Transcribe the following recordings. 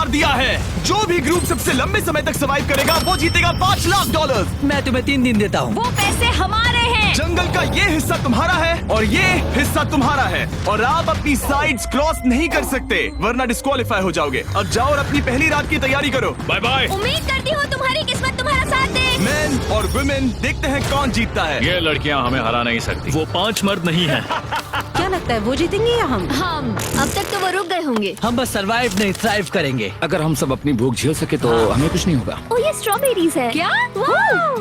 करार दिया है। जो भी ग्रुप सबसे लंबे समय तक सर्वाइव करेगा वो जीतेगा $5 लाख। मैं तुम्हें 3 दिन देता हूँ। वो पैसे हमारे हैं। जंगल का ये हिस्सा तुम्हारा है और ये हिस्सा तुम्हारा है और आप अपनी साइड्स क्रॉस नहीं कर सकते वरना डिस्क्वालीफाई हो जाओगे। अब जाओ और अपनी पहली रात की तैयारी करो। Bye bye. उम्मीद करती हूँ तुम्हारी किस्मत तुम्हारा साथ दे। मेन और वुमेन, देखते हैं कौन जीतता है। ये लड़कियां हमें हरा नहीं सकती। वो 5 मर्द नहीं हैं। क्या लगता है वो जीतेंगे या हम? अब तक तो वो रुक गए होंगे। हम बस सरवाइव नहीं थ्राइव करेंगे। अगर हम सब अपनी भूख झेल सके तो हमें कुछ नहीं होगा। ओ ये स्ट्रॉबेरीज है क्या?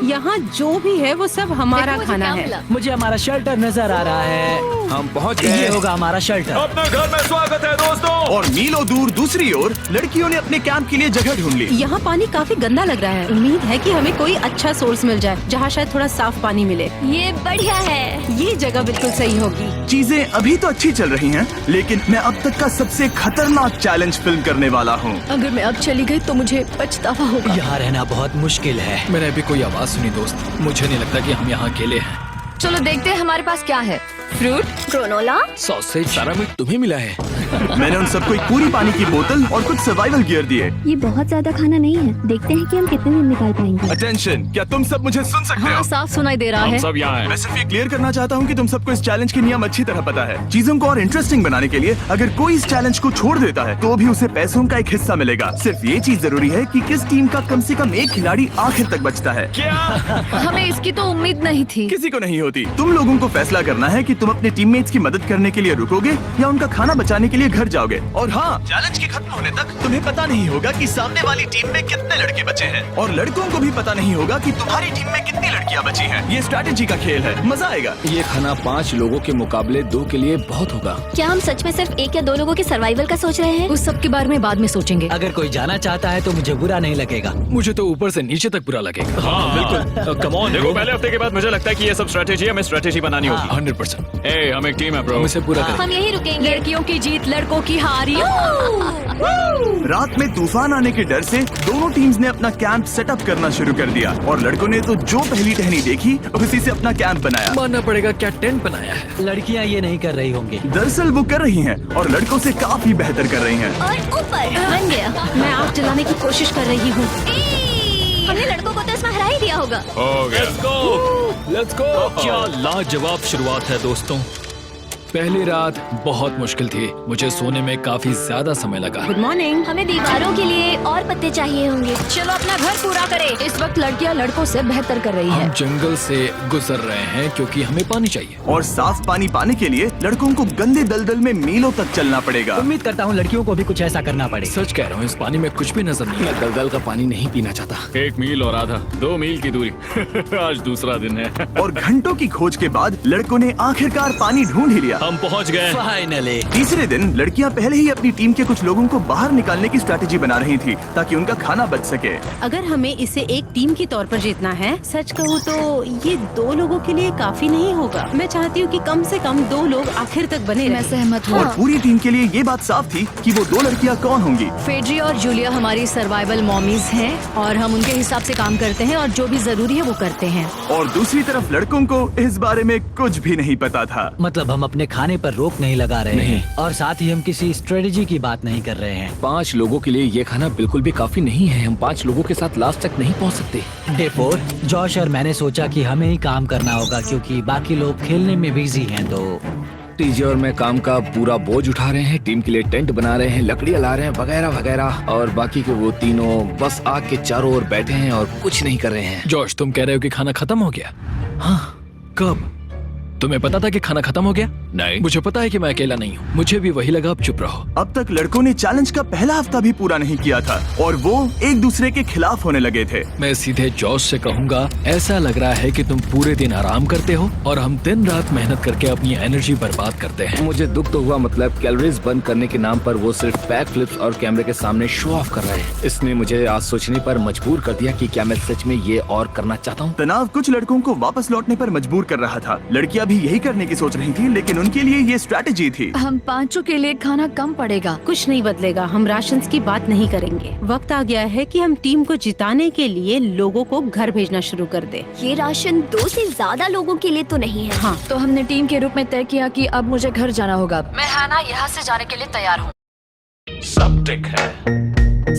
यहाँ जो भी है वो सब हमारा देखो मुझे खाना क्या है। मिला। मुझे हमारा शेल्टर नजर आ रहा है। हम पहुँच ये गए। होगा हमारा शेल्टर। अपने घर में स्वागत है दोस्तों। और मीलों दूर दूसरी ओर लड़कियों ने अपने कैंप के लिए जगह ढूंढ ली। यहाँ पानी काफी गंदा लग रहा है। उम्मीद है कि हमें कोई अच्छा सोर्स मिल जाए जहाँ शायद थोड़ा साफ पानी मिले। ये बढ़िया है। ये जगह बिल्कुल सही होगी। चीजें अभी तो अच्छी चल रही हैं, लेकिन मैं अब तक का सबसे खतरनाक चैलेंज फिल्म करने वाला हूँ। अगर मैं अब चली गई तो मुझे पछतावा होगा। यहाँ रहना बहुत मुश्किल है। मैंने अभी कोई आवाज सुनी दोस्त। मुझे नहीं लगता कि हम यहाँ अकेले हैं। चलो देखते हैं हमारे पास क्या है। Fruit, granola. सॉसेज सारा मीट तुम्हें मिला है। मैंने उन सबको एक पूरी पानी की बोतल और कुछ सर्वाइवल गियर दिए। ये बहुत ज्यादा खाना नहीं है। देखते हैं कि हम कितने दिन निकाल पाएंगे। अटेंशन, क्या तुम सब मुझे सुन सकते हो? साफ सुनाई दे रहा हम है। सब यहाँ हैं। मैं सिर्फ ये क्लियर करना चाहता हूँ कि तुम सबको इस चैलेंज के नियम अच्छी तरह पता है। चीजों को और इंटरेस्टिंग बनाने के लिए अगर कोई इस चैलेंज को छोड़ देता है तो भी उसे पैसों का एक हिस्सा मिलेगा। सिर्फ ये चीज जरूरी है कि किस टीम का कम से कम एक खिलाड़ी आखिर तक बचता है। हमें इसकी तो उम्मीद नहीं थी। किसी को नहीं होती। तुम लोगों को फैसला करना है कि तुम अपने टीममेट्स की मदद करने के लिए रुकोगे या उनका खाना बचाने के लिए घर जाओगे। और हाँ, चैलेंज के खत्म होने तक तुम्हें पता नहीं होगा कि सामने वाली टीम में कितने लड़के बचे हैं और लड़कों को भी पता नहीं होगा कि तुम्हारी टीम में कितनी लड़कियां बची हैं। ये स्ट्रैटेजी का खेल है, मजा आएगा। ये खाना 5 लोगों के मुकाबले 2 के लिए बहुत होगा। क्या हम सच में सिर्फ 1 या 2 लोगों के सर्वाइवल का सोच रहे हैं? उस सब के बारे में बाद में सोचेंगे। अगर कोई जाना चाहता है तो मुझे बुरा नहीं लगेगा। मुझे तो ऊपर से नीचे तक बुरा लगेगा। हाँ बिल्कुल। Come on. देखो पहले हफ्ते के बाद मुझे लगता है कि ये सब स्ट्रेटेजी हमें स्ट्रेटेजी बनानी होगी। 100%। ए, हम एक टीम है ब्रो। हम इसे पूरा करेंगे। हम यही रुकेंगे। लड़कियों की जीत, लड़कों की हार। रात में तूफान आने के डर से दोनों टीम्स ने अपना कैंप सेटअप करना शुरू कर दिया और लड़कों ने तो जो पहली टहनी देखी उसी से अपना कैंप बनाया। मानना पड़ेगा क्या टेंट बनाया है। लड़कियाँ ये नहीं कर रही होंगी। दरअसल वो कर रही हैं और लड़कों से काफी बेहतर कर रही हैं। और ऊपर बन गया। मैं आग जलाने की कोशिश कर रही हूँ। हमने लड़कों को तो इसमें हरा ही दिया होगा। हो गया। Let's go. क्या लाजवाब शुरुआत है दोस्तों। पहली रात बहुत मुश्किल थी। मुझे सोने में काफी ज्यादा समय लगा। Good morning. हमें दीवारों के लिए और पत्ते चाहिए होंगे। चलो अपना घर पूरा करें। इस वक्त लड़कियां लड़कों से बेहतर कर रही हम है। जंगल से गुजर रहे हैं क्योंकि हमें पानी चाहिए। और साफ पानी पाने के लिए लड़कों को गंदे दलदल में मीलों तक चलना पड़ेगा। उम्मीद करता हूँ लड़कियों को भी कुछ ऐसा करना पड़े। सच कह रहा हूँ, इस पानी में कुछ भी नजर नहीं मैं दलदल का पानी नहीं पीना चाहता। 1 मील और आधा, 2 मील की दूरी। आज दूसरा दिन है। और घंटों की खोज के बाद लड़कों ने आखिरकार पानी ढूंढ ही लिया। हम पहुँच गए। फाइनली। तीसरे दिन लड़कियां पहले ही अपनी टीम के कुछ लोगों को बाहर निकालने की स्ट्रैटेजी बना रही थी ताकि उनका खाना बच सके। अगर हमें इसे एक टीम के तौर पर जीतना है, सच कहूँ तो ये 2 लोगों के लिए काफी नहीं होगा। मैं चाहती हूँ कि कम से कम 2 लोग आखिर तक बने मैं रहें। सहमत हूँ। और पूरी टीम के लिए ये बात साफ थी कि वो 2 लड़कियां कौन होंगी। फेड्री और जूलिया हमारी सर्वाइवल मॉमीज हैं और हम उनके हिसाब से काम करते हैं और जो भी जरूरी है वो करते हैं। और दूसरी तरफ लड़कों को इस बारे में कुछ भी नहीं पता था। मतलब हम अपने खाने पर रोक नहीं लगा रहे हैं और साथ ही हम किसी स्ट्रेटेजी की बात नहीं कर रहे हैं। 5 लोगों के लिए ये खाना बिल्कुल भी काफी नहीं है। हम 5 लोगों के साथ लास्ट तक नहीं पहुंच सकते। डे 4, जॉश और मैंने सोचा कि हमें ही काम करना होगा क्योंकि बाकी लोग खेलने में बिजी हैं। तो टीजे और मैं काम का पूरा बोझ उठा रहे हैं। टीम के लिए टेंट बना रहे हैं, लकड़ियाँ ला रहे हैं, वगैरह वगैरह। और बाकी के वो तीनों बस आग के चारों ओर बैठे हैं और कुछ नहीं कर रहे हैं। जॉश, तुम कह रहे हो कि खाना खत्म हो गया? हाँ, कब? तुम्हें पता था कि खाना खत्म हो गया? नहीं। मुझे पता है कि मैं अकेला नहीं हूँ। मुझे भी वही लगा। अब चुप रहो। अब तक लड़कों ने चैलेंज का पहला हफ्ता भी पूरा नहीं किया था और वो एक दूसरे के खिलाफ होने लगे थे। मैं सीधे जॉश से कहूँगा, ऐसा लग रहा है कि तुम पूरे दिन आराम करते हो और हम दिन रात मेहनत करके अपनी एनर्जी बर्बाद करते हैं। मुझे दुख तो हुआ, मतलब कैलोरीज बर्न करने के नाम पर वो सिर्फ बैक फ्लिप्स और कैमरे के सामने शो ऑफ कर रहे हैं। इसने मुझे आज सोचने पर मजबूर कर दिया कि क्या मैं सच में ये और करना चाहता हूँ। तनाव कुछ लड़कों को वापस लौटने पर मजबूर कर रहा था। लड़कियां भी यही करने की सोच रही थी, लेकिन उनके लिए ये स्ट्रैटेजी थी। हम 5 के लिए खाना कम पड़ेगा। कुछ नहीं बदलेगा। हम राशंस की बात नहीं करेंगे। वक्त आ गया है कि हम टीम को जिताने के लिए लोगों को घर भेजना शुरू कर दे। ये राशन 2 से ज्यादा लोगों के लिए तो नहीं है। हाँ। तो हमने टीम के रूप में तय किया कि अब मुझे घर जाना होगा। मैं हाना यहाँ से जाने के लिए तैयार हूँ। सब ठीक है।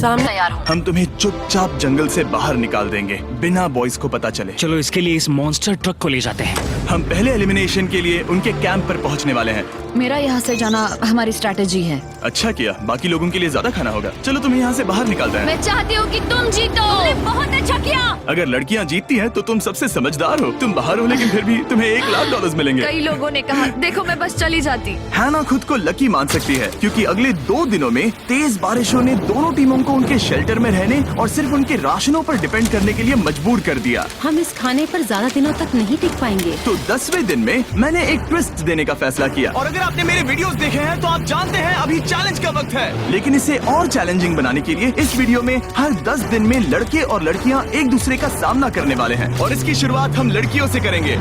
सामने तैयार हो। हम तुम्हें चुपचाप जंगल से बाहर निकाल देंगे बिना बॉयज को पता चले। चलो इसके लिए इस मॉन्स्टर ट्रक को ले जाते हैं। हम पहले एलिमिनेशन के लिए उनके कैंप पर पहुंचने वाले हैं। मेरा यहाँ से जाना हमारी स्ट्रैटेजी है। अच्छा किया, बाकी लोगों के लिए ज्यादा खाना होगा। चलो तुम्हें यहाँ से बाहर निकालते हैं। मैं चाहती हूँ कि तुम जीतो। बहुत अच्छा किया। अगर लड़कियाँ जीतती हैं तो तुम सबसे समझदार हो। तुम बाहर हो लेकिन फिर भी तुम्हें $1,00,000 मिलेंगे। कई लोगों ने कहा देखो मैं बस चली जाती। हैना खुद को लकी मान सकती है क्योंकि अगले 2 दिनों में तेज बारिशों ने दोनों टीमों को उनके शेल्टर में रहने और सिर्फ उनके राशनों पर डिपेंड करने के लिए मजबूर कर दिया। हम इस खाने पर ज्यादा दिनों तक नहीं टिक पाएंगे। तो 10वें दिन में मैंने एक ट्विस्ट देने का फैसला किया। और अगर आपने मेरे वीडियोस देखे हैं तो आप जानते हैं अभी चैलेंज का वक्त है। लेकिन इसे और चैलेंजिंग बनाने के लिए इस वीडियो में हर 10 दिन में लड़के और लड़कियां एक दूसरे का सामना करने वाले हैं और इसकी शुरुआत हम लड़कियों से करेंगे।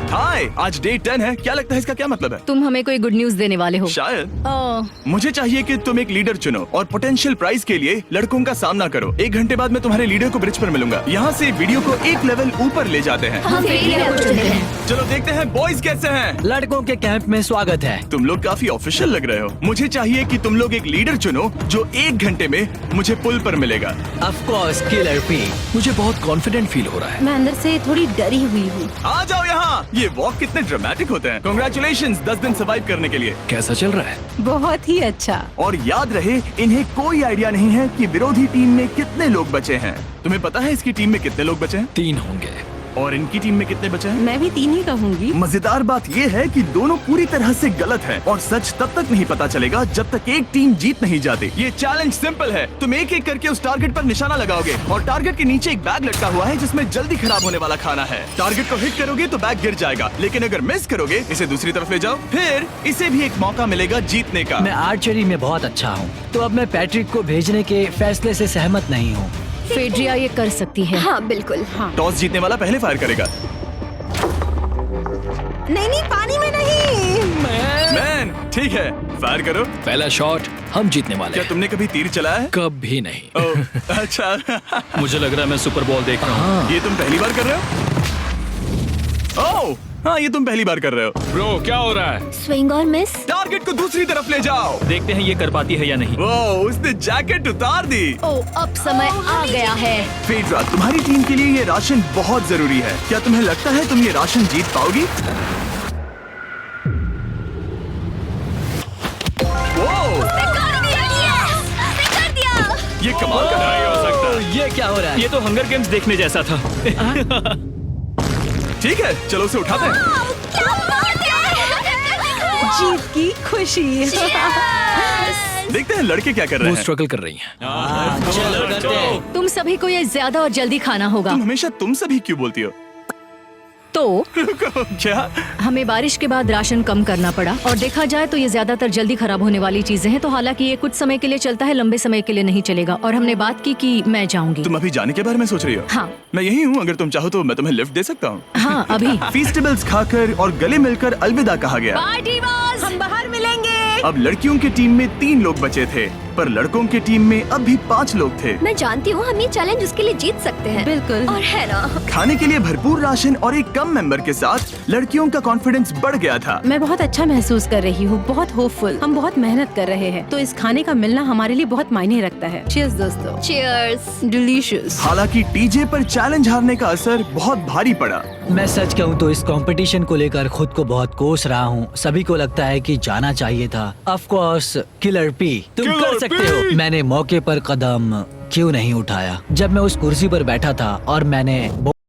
हाय, आज डे 10 है। क्या लगता है इसका क्या मतलब है? तुम हमें कोई गुड न्यूज देने वाले हो। शायद। मुझे चाहिए कि तुम एक लीडर चुनो और पोटेंशियल प्राइज के लिए लड़कों का सामना करो। 1 घंटे बाद मैं तुम्हारे लीडर को ब्रिज पर मिलूंगा। यहाँ से वीडियो को एक लेवल ऊपर ले जाते हैं। हम चलो देखते हैं बॉयज कैसे हैं। लड़कों के कैंप में स्वागत है। तुम लोग काफी ऑफिशियल लग रहे हो। मुझे चाहिए कि तुम लोग एक लीडर चुनो जो 1 घंटे में मुझे पुल पर मिलेगा। Of course killer P. मुझे बहुत कॉन्फिडेंट फील हो रहा है। मैं अंदर से थोड़ी डरी हुई हूँ। आ जाओ यहाँ। ये वॉक कितने ड्रामेटिक होते हैं। कांग्रेचुलेशंस 10 दिन सर्वाइव करने के लिए। कैसा चल रहा है? बहुत ही अच्छा। और याद रहे इन्हें कोई आइडिया नहीं है कि विरोधी टीम में कितने लोग बचे हैं। तुम्हें पता है इसकी टीम में कितने लोग बचे हैं? 3 होंगे। और इनकी टीम में कितने बचे हैं? मैं भी 3 ही कहूँगी। मजेदार बात ये है कि दोनों पूरी तरह से गलत है और सच तब तक नहीं पता चलेगा जब तक एक टीम जीत नहीं जाती। ये चैलेंज सिंपल है। तुम एक एक करके उस टारगेट पर निशाना लगाओगे और टारगेट के नीचे एक बैग लटका हुआ है जिसमें जल्दी खराब होने वाला खाना है। टारगेट को हिट करोगे तो बैग गिर जाएगा, लेकिन अगर मिस करोगे इसे दूसरी तरफ ले जाओ, फिर इसे भी एक मौका मिलेगा जीतने का। मैं आर्चरी में बहुत अच्छा हूँ, तो अब मैं पैट्रिक को भेजने के फैसले से सहमत नहीं हूँ। फेड्रिया ये कर सकती है। हाँ बिल्कुल। हाँ। टॉस जीतने वाला पहले फायर करेगा। नहीं पानी में नहीं। मैन ठीक है, फायर करो। पहला शॉट हम जीतने वाले क्या हैं। तुमने कभी तीर चलाया है? कभी नहीं। ओह, अच्छा। मुझे लग रहा है मैं सुपर बॉल देख रहा हूँ। ये तुम पहली बार कर रहे हो? ओह, हाँ ये तुम पहली बार कर रहे हो। ब्रो क्या हो रहा है? स्विंग और मिस। टारगेट को दूसरी तरफ ले जाओ। देखते हैं ये कर पाती है या नहीं। ओह, उसने जैकेट उतार दी। ओ अब समय आ गया है। फेड्रा, तुम्हारी टीम के लिए ये राशन बहुत जरूरी है। क्या तुम्हें लगता है तुम ये राशन जीत पाओगी? ओह, ये कमाल का नहीं हो सकता। ये क्या हो रहा है? ये तो हंगर गेम्स देखने जैसा था। ठीक है, चलो उसे उठाते हैं। जीत की खुशी। देखते हैं लड़के क्या कर रहे वो हैं। स्ट्रगल कर रही हैं। चलो करते हैं। तुम सभी को ये ज्यादा और जल्दी खाना होगा। तुम हमेशा तुम सभी क्यों बोलती हो? तो क्या? हमें बारिश के बाद राशन कम करना पड़ा और देखा जाए तो ये ज्यादातर जल्दी खराब होने वाली चीजें हैं। तो हालांकि ये कुछ समय के लिए चलता है, लंबे समय के लिए नहीं चलेगा। और हमने बात की कि मैं जाऊंगी। तुम अभी जाने के बारे में सोच रही हो? हाँ। मैं यही हूँ, अगर तुम चाहो तो मैं तुम्हें लिफ्ट दे सकता हूँ। हाँ अभी। फीस्टेबल्स खाकर और गले मिलकर अलविदा कहा गया। हम बाहर मिलेंगे। अब लड़कियों की टीम में 3 लोग बचे थे, पर लड़कों की टीम में अब भी 5 लोग थे। मैं जानती हूँ हम ये चैलेंज उसके लिए जीत सकते हैं। बिल्कुल। और है ना। खाने के लिए भरपूर राशन और एक कम मेंबर के साथ लड़कियों का कॉन्फिडेंस बढ़ गया था। मैं बहुत अच्छा महसूस कर रही हूँ, बहुत होपफुल। हम बहुत मेहनत कर रहे हैं, तो इस खाने का मिलना हमारे लिए बहुत मायने रखता है। चीयर्स दोस्तों। चीयर्स। डिलीशियस। हालांकि टीजे पर चैलेंज हारने का असर बहुत भारी पड़ा। मैं सच कहूँ तो इस कंपटीशन को लेकर खुद को बहुत कोस रहा हूँ। सभी को लगता है कि जाना चाहिए था। ऑफ कोर्स किलर पी, तुम कर सकते हो। मैंने मौके पर कदम क्यों नहीं उठाया जब मैं उस कुर्सी पर बैठा था और मैंने